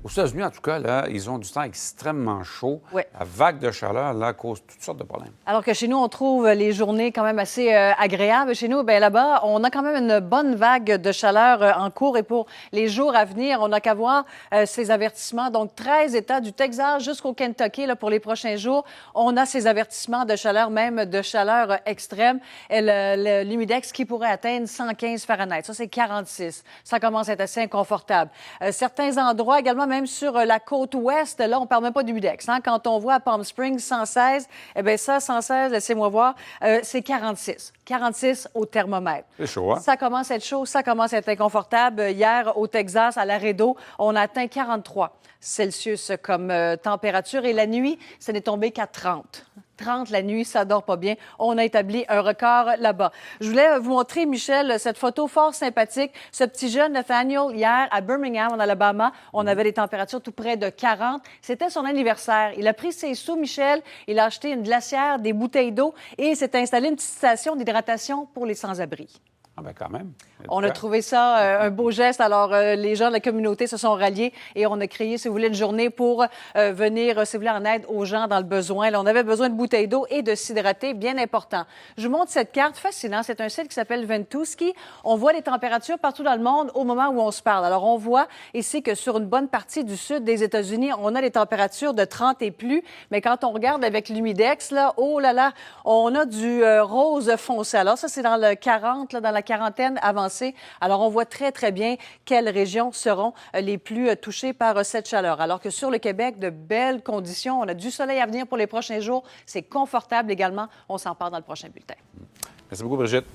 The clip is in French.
Aux États-Unis, en tout cas, là, ils ont du temps extrêmement chaud. Ouais. La vague de chaleur, là, cause toutes sortes de problèmes. Alors que chez nous, on trouve les journées quand même assez agréables. Chez nous, bien là-bas, on a quand même une bonne vague de chaleur en cours. Et pour les jours à venir, on n'a qu'à voir ces avertissements. Donc, 13 États du Texas jusqu'au Kentucky, là, pour les prochains jours, on a ces avertissements de chaleur, même de chaleur extrême. Et l'humidex qui pourrait atteindre 115 Fahrenheit. Ça, c'est 46. Ça commence à être assez inconfortable. Certains endroits également, même sur la côte ouest, là, on ne parle même pas d'humidex. Hein? Quand on voit à Palm Springs 116, eh bien ça, 116, laissez-moi voir, c'est 46. 46 au thermomètre. C'est chaud, hein? Ça commence à être chaud, ça commence à être inconfortable. Hier, au Texas, à Laredo, on a atteint 43 Celsius comme température. Et la nuit, ça n'est tombé qu'à 30. 30 la nuit, ça dort pas bien. On a établi un record là-bas. Je voulais vous montrer, Michel, cette photo fort sympathique. Ce petit jeune Nathaniel, hier, à Birmingham, en Alabama, on avait des températures tout près de 40. C'était son anniversaire. Il a pris ses sous, Michel. Il a acheté une glacière, des bouteilles d'eau et s'est installé une petite station d'hydratation pour les sans-abri. Ah bien, quand même. On a trouvé ça un beau geste. Alors, les gens de la communauté se sont ralliés et on a créé, si vous voulez, une journée pour venir, si vous voulez, en aide aux gens dans le besoin. Là, on avait besoin de bouteilles d'eau et de s'hydrater, bien important. Je vous montre cette carte fascinante. C'est un site qui s'appelle Ventuski. On voit les températures partout dans le monde au moment où on se parle. Alors, on voit ici que sur une bonne partie du sud des États-Unis, on a des températures de 30 et plus. Mais quand on regarde avec l'humidex, là, oh là là, on a du rose foncé. Alors, ça, c'est dans le 40, là, dans la quarantaine avancée. Alors, on voit très, très bien quelles régions seront les plus touchées par cette chaleur. Alors que sur le Québec, de belles conditions. On a du soleil à venir pour les prochains jours. C'est confortable également. On s'en parle dans le prochain bulletin. Merci beaucoup, Brigitte.